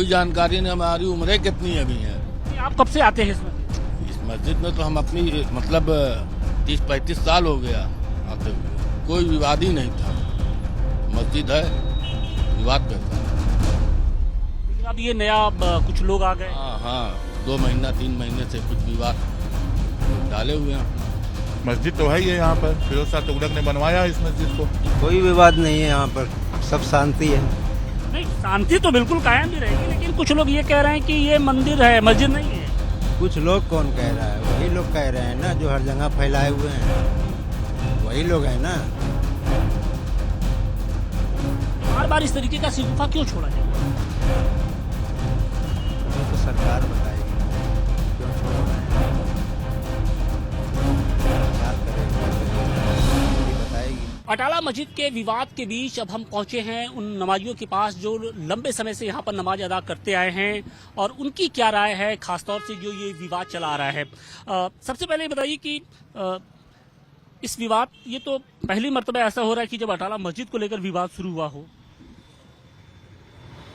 कोई जानकारी नहीं, हमारी उम्रें कितनी अभी हैं। आप कब से आते हैं इसमें? इस मस्जिद में तो हम अपनी मतलब 30-35 साल हो गया आते हुए, कोई विवाद ही नहीं था। मस्जिद है, विवाद करता है। लेकिन अब ये नया कुछ लोग आ गए। हाँ 2 महीना 3 महीने से कुछ विवाद डाले हुए हैं। मस्जिद तो है ही है यहाँ पर, फिरोज शाह तुगलक ने बनवाया इस मस्जिद को। कोई विवाद नहीं है यहाँ पर, सब शांति है। नहीं, शांति तो बिल्कुल कायम भी रहेगी, लेकिन कुछ लोग ये कह रहे हैं कि ये मंदिर है, मस्जिद नहीं है। कुछ लोग कौन कह रहा है? वही लोग कह रहे हैं ना, जो हर जगह फैलाए हुए हैं, वही लोग हैं ना। बार बार इस तरीके का शिकूफा क्यों छोड़ा जाए? ये तो सरकार बताएगी क्यों छोड़ रहे हैं। सरकार करेगी, बताएगी। अटाला मस्जिद के विवाद के बीच अब हम पहुंचे हैं उन नमाजियों के पास जो लंबे समय से यहाँ पर नमाज अदा करते आए हैं, और उनकी क्या राय है खासतौर से जो ये विवाद चला आ रहा है। सबसे पहले बताइए कि इस विवाद, ये तो पहली मर्तबा ऐसा हो रहा है कि जब अटाला मस्जिद को लेकर विवाद शुरू हुआ हो।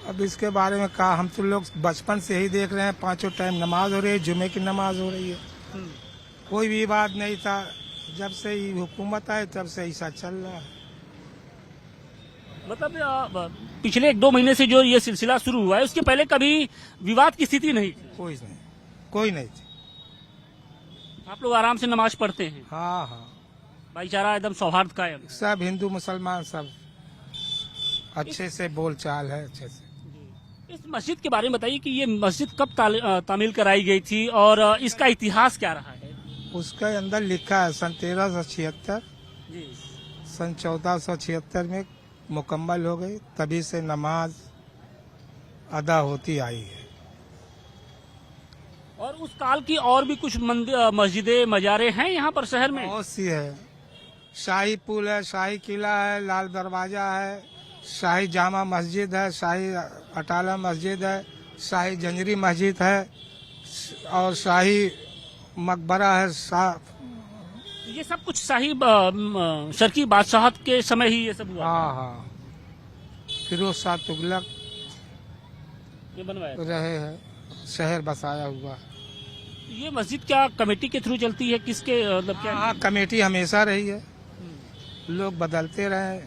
अब इसके बारे में कहा, हम तो लोग बचपन से ही देख रहे हैं, 5 टाइम नमाज हो रही है, जुमे की नमाज हो रही है, कोई विवाद नहीं था। जब से ही हुकूमत आए तब से ऐसा चल रहा है। मतलब पिछले 1-2 महीने से जो ये सिलसिला शुरू हुआ है, उसके पहले कभी विवाद की स्थिति नहीं थी। कोई नहीं थी। आप लोग आराम से नमाज पढ़ते हैं। हाँ भाईचारा एकदम सौहार्द कायम। सब हिंदू मुसलमान सब अच्छे से बोलचाल है, अच्छे से। इस मस्जिद के बारे में बताइए कि ये मस्जिद कब तामील कराई गई थी और इसका इतिहास क्या रहा है? उसके अंदर लिखा है सन 1376, सन 1476 में मुकम्मल हो गई, तभी से नमाज अदा होती आई है। और उस काल की और भी कुछ मस्जिदें मजारे हैं यहाँ पर शहर में? बहुत सी है। शाही पुल है, शाही किला है, लाल दरवाजा है, शाही जामा मस्जिद है, शाही अटाला मस्जिद है, शाही जंजरी मस्जिद है, और शाही मकबरा है। ये सब कुछ शाही शर्की बादशाहत के समय ही ये सब हुआ? हाँ फिरोज शाह तुगलक ये बनवाया रहे हैं, शहर बसाया हुआ। ये मस्जिद क्या कमेटी के थ्रू चलती है, किसके मतलब क्या? हाँ कमेटी हमेशा रही है, लोग बदलते रहे,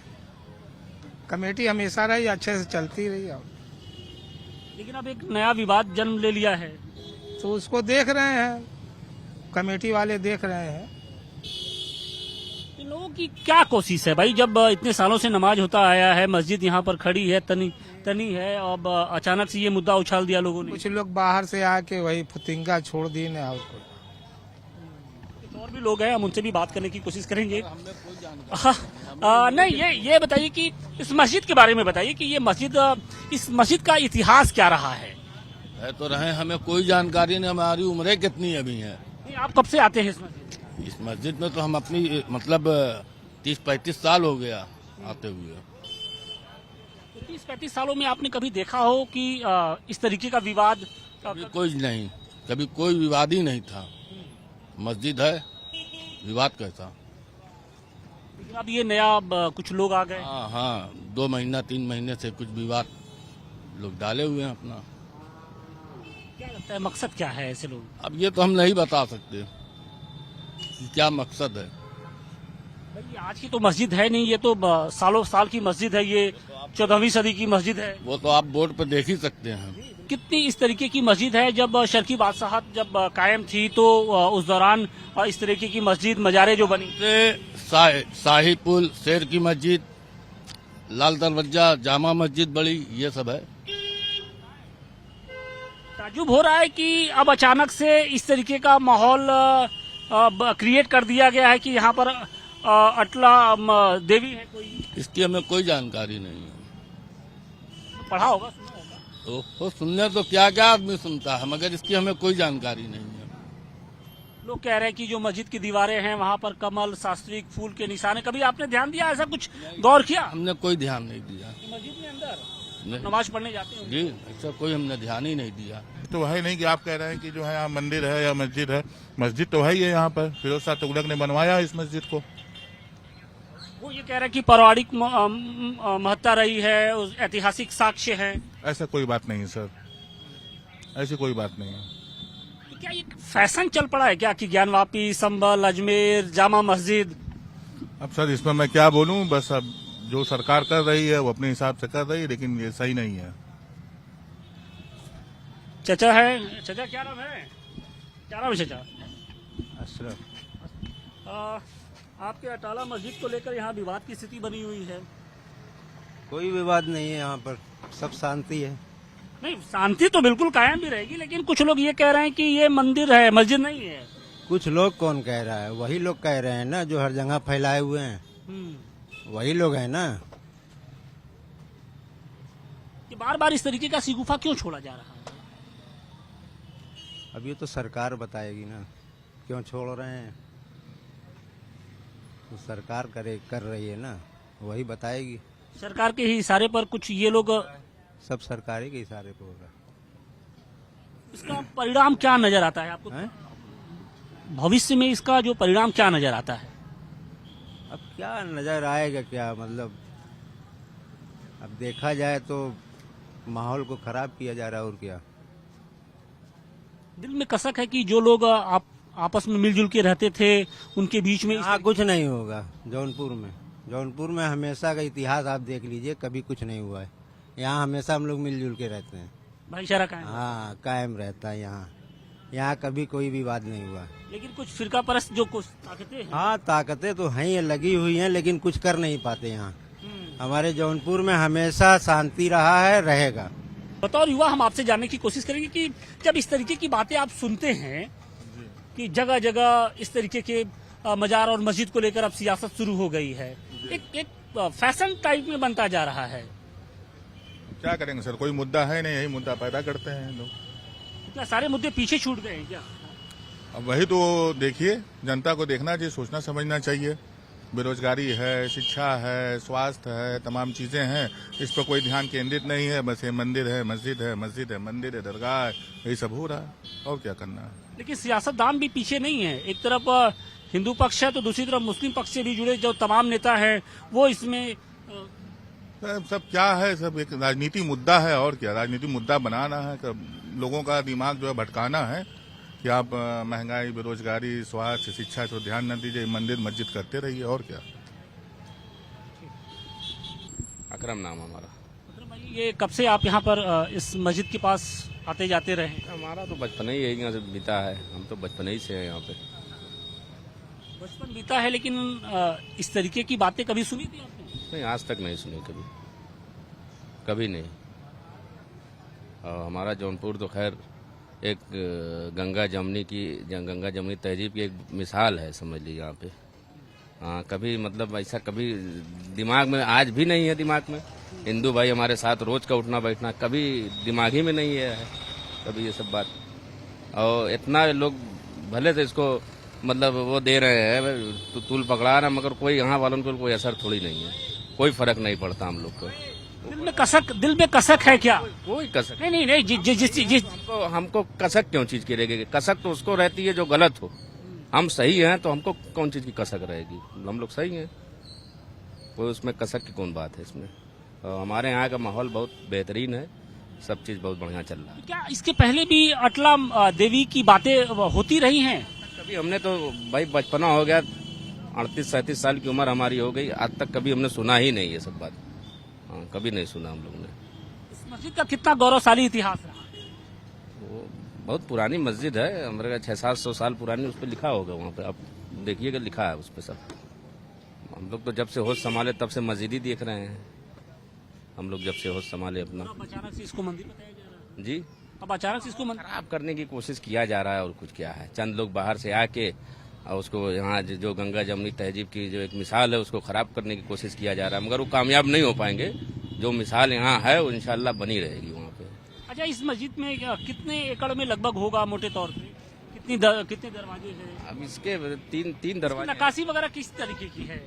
कमेटी हमेशा रही, अच्छे से चलती रही है। लेकिन अब एक नया विवाद जन्म ले लिया है, तो उसको देख रहे हैं, कमेटी वाले देख रहे हैं। इन लोगों की क्या कोशिश है भाई? जब इतने सालों से नमाज होता आया है, मस्जिद यहाँ पर खड़ी है, तनी है, अब अचानक से ये मुद्दा उछाल दिया लोगों ने। कुछ लोग बाहर से आके वही फुतिंगा छोड़ दिए ने। और भी लोग हैं, हम उनसे भी बात करने की कोशिश करेंगे। नहीं, ये बताइए कि इस मस्जिद के बारे में बताइए कि ये मस्जिद, इस मस्जिद का इतिहास क्या रहा है? तो रहे, हमें कोई जानकारी नहीं, हमारी उम्रें कितनी अभी हैं। आप कब से आते हैं इस मस्जिद में तो हम अपनी मतलब 30-35 साल हो गया आते हुए। 30-35 सालों में आपने कभी देखा हो कि इस तरीके का विवाद? कभी कोई नहीं, कभी कोई विवाद ही नहीं था। मस्जिद है, विवाद कैसा? लेकिन अब ये नया कुछ लोग आ गए। हाँ 2 महीना 3 महीने से कुछ विवाद लोग डाले हुए हैं अपना। क्या लगता है मकसद क्या है ऐसे लोग? अब ये तो हम नहीं बता सकते कि क्या मकसद है। भाई आज की तो मस्जिद है नहीं, ये तो सालों साल की मस्जिद है, ये 14वीं सदी की मस्जिद है। वो तो आप बोर्ड पर देख ही सकते हैं। कितनी इस तरीके की मस्जिद है? जब शर्की बादशाहत जब कायम थी तो उस दौरान इस तरीके की मस्जिद मजारे जो बनी, शाही पुल, शेर की मस्जिद, लाल दरवाजा, जामा मस्जिद बड़ी, ये सब है। ताज्जुब हो रहा है कि अब अचानक से इस तरीके का माहौल क्रिएट कर दिया गया है कि यहाँ पर अटला देवी है कोई। इसकी हमें कोई जानकारी नहीं है। पढ़ा होगा, सुना होगा। तो सुनने तो क्या क्या आदमी सुनता है, मगर इसकी हमें कोई जानकारी नहीं है। लोग कह रहे हैं कि जो मस्जिद की दीवारें हैं वहाँ पर कमल, शास्त्रीक फूल के निशान है। कभी आपने ध्यान दिया, ऐसा कुछ गौर किया? हमने कोई ध्यान नहीं दिया। मस्जिद में अंदर नमाज पढ़ने जाते हैं जी, ऐसा कोई हमने ध्यान ही नहीं दिया। तो है नहीं कि आप कह रहे हैं कि जो है यहाँ मंदिर है या मस्जिद है। मस्जिद तो है ही है यहाँ पर, फिरोज शाह तुगलक ने बनवाया इस मस्जिद को। वो ये कह रहे हैं कि पौराणिक महत्ता रही है, ऐतिहासिक साक्ष्य है। ऐसा कोई बात नहीं है सर। ऐसी कोई बात नहीं है। क्या ये फैशन चल पड़ा है क्या कि ज्ञानवापी, संभल, अजमेर, जामा मस्जिद? अब सर इसमें मैं क्या बोलूं, बस अब जो सरकार कर रही है वो अपने हिसाब से कर रही है, लेकिन ये सही नहीं है। चचा है, चचा क्या नाम है? क्या नाम है चचा? अशरफ। आपके अटाला मस्जिद को लेकर यहाँ विवाद की स्थिति बनी हुई है। कोई विवाद नहीं है यहाँ पर, सब शांति है। नहीं, शांति तो बिल्कुल कायम भी रहेगी, लेकिन कुछ लोग ये कह रहे हैं कि ये मंदिर है, मस्जिद नहीं है। कुछ लोग कौन कह रहा है? वही लोग कह रहे हैं ना जो हर जगह फैलाए हुए हैं, वही लोग हैं ना। कि बार बार इस तरीके का शिगुफा क्यों छोड़ा जा रहा है? अब ये तो सरकार बताएगी ना क्यों छोड़ रहे हैं, तो सरकार कर रही है ना, वही बताएगी। सरकार के ही इशारे पर कुछ ये लोग, सब सरकारी के इशारे पे हो रहा इसका परिणाम क्या नजर आता है आपको? है। भविष्य में इसका जो परिणाम क्या नजर आता है? अब क्या नजर आएगा, क्या मतलब, अब देखा जाए तो माहौल को खराब किया जा रहा है, और क्या। दिल में कसक है कि जो लोग आप आपस में मिलजुल के रहते थे उनके बीच में यहाँ कुछ नहीं होगा। जौनपुर में हमेशा का इतिहास आप देख लीजिए, कभी कुछ नहीं हुआ है। यहाँ हमेशा हम लोग मिलजुल के रहते हैं। भाईचारा कायम। हाँ, कायम रहता है यहाँ कभी कोई विवाद नहीं हुआ। लेकिन कुछ फिरका परस्त जो कुछ ताकतें हैं, हाँ, ताकतें तो हैं, ये लगी हुई हैं, लेकिन कुछ कर नहीं पाते यहाँ। हमारे जौनपुर में हमेशा शांति रहा है, रहेगा। बतौर युवा हम आपसे जानने की कोशिश करेंगे कि जब इस तरीके की बातें आप सुनते हैं कि जगह जगह इस तरीके के मजार और मस्जिद को लेकर अब सियासत शुरू हो गई है, एक फैशन टाइप में बनता जा रहा है। क्या करेंगे सर, कोई मुद्दा है नहीं, यही मुद्दा पैदा करते हैं लोग। क्या सारे मुद्दे पीछे छूट गए हैं क्या? अब वही तो देखिए, जनता को देखना चाहिए, सोचना समझना चाहिए। बेरोजगारी है, शिक्षा है, स्वास्थ्य है, तमाम चीजें हैं, इस पर कोई ध्यान केंद्रित नहीं है। बस ये मंदिर है, मस्जिद है, मस्जिद है, मंदिर है, दरगाह है, यही सब हो रहा है, और क्या करना है। लेकिन सियासतदान भी पीछे नहीं है। एक तरफ हिंदू पक्ष है तो दूसरी तरफ मुस्लिम पक्ष से भी जुड़े जो तमाम नेता हैं वो इसमें सब क्या है, सब एक राजनीति मुद्दा है, और क्या। राजनीति मुद्दा बनाना है, लोगों का दिमाग जो है भटकाना है कि आप महंगाई, बेरोजगारी, स्वास्थ्य, शिक्षा तो ध्यान न दीजिए, मंदिर मस्जिद करते रहिए, और क्या। अकरम नाम हमारा। ये कब से आप यहाँ पर इस मस्जिद के पास आते जाते रहे? हमारा तो बचपन ही यहाँ से बीता है, हम तो बचपन ही से हैं यहाँ पे। बचपन बीता है, लेकिन इस तरीके की बातें कभी सुनी थी आपने? नहीं, आज तक नहीं सुनी, कभी नहीं। और हमारा जौनपुर तो खैर एक गंगा जमुनी तहजीब की एक मिसाल है, समझ लीजिए यहाँ पे। हाँ, कभी मतलब ऐसा कभी दिमाग में, आज भी नहीं है दिमाग में। हिंदू भाई हमारे साथ रोज का उठना बैठना, कभी दिमाग ही में नहीं है कभी ये सब बात। और इतना लोग भले से इसको मतलब वो दे रहे हैं तो तूल पकड़ा रहा, मगर कोई यहाँ वालों को कोई असर थोड़ी नहीं है, कोई फर्क नहीं पड़ता हम लोग को। दिल में कसक है क्या? कोई कसक नहीं, जिस हमको कसक क्यों चीज की रहेगी? कसक तो उसको रहती है जो गलत हो। हम सही हैं तो हमको कौन चीज की कसक रहेगी? हम लोग सही हैं, कोई उसमें कसक की कौन बात है इसमें। और हमारे यहाँ का माहौल बहुत बेहतरीन है, सब चीज बहुत बढ़िया चल रहा है। क्या इसके पहले भी अटला देवी की बातें होती रही हैं? कभी हमने तो भाई बचपना हो गया, 38-37 साल की उम्र हमारी हो गई, आज तक कभी हमने सुना ही नहीं ये सब बात। हाँ, कभी नहीं सुना हम लोग ने। इस मस्जिद का कितना गौरवशाली इतिहास रहा है? वो बहुत पुरानी मस्जिद है, हमारे 600-700 साल पुरानी, उस पर लिखा होगा, वहाँ पे आप देखिएगा लिखा है उस पर सब। हम लोग तो जब से होश संभाले तब से मस्जिद ही देख रहे हैं, हम लोग जब से होश संभाले अपना। अब अचानक से इसको मंदिर बताया जा रहा है जी, अब अचानक से इसको मंदिर खराब करने की कोशिश किया जा रहा है, और कुछ क्या है। चंद लोग बाहर से आके और उसको यहाँ जो गंगा जमुनी तहजीब की जो एक मिसाल है उसको खराब करने की कोशिश किया जा रहा है, मगर वो कामयाब नहीं हो पाएंगे। जो मिसाल यहाँ है वो इंशाल्लाह बनी रहेगी वहाँ पे। अच्छा, इस मस्जिद में कितने एकड़ में लगभग होगा मोटे तौर पे? कितने दरवाजे हैं? अब इसके तीन दरवाजे। नक्काशी वगैरह किस तरीके की है?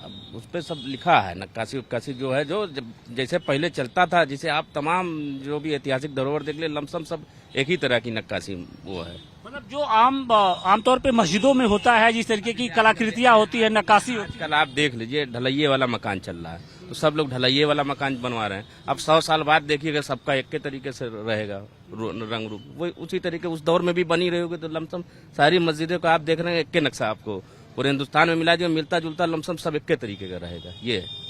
अब उस पर सब लिखा है, नक्काशी उक्काशी जो है, जो जैसे पहले चलता था, जिसे आप तमाम जो भी ऐतिहासिक धरोहर देख ले, लमसम सब एक ही तरह की नक्काशी वो है। मतलब जो आमतौर पे मस्जिदों में होता है, जिस तरीके की कलाकृतियां होती है, नक्काशी होती है। कल आप देख लीजिए, ढलैये वाला मकान चल रहा है, तो सब लोग ढलैये वाला मकान बनवा रहे हैं। अब 100 साल बाद देखिएगा सबका एक के तरीके से रहेगा रंग रूप, वो उसी तरीके उस दौर में भी बनी रही होगी। तो लमसम सारी मस्जिदों को आप देख रहे हैं, एक के नक्शा आपको पूरे हिंदुस्तान में मिला दिया, मिलता जुलता लमसम सब एक के तरीके का रहेगा। ये है।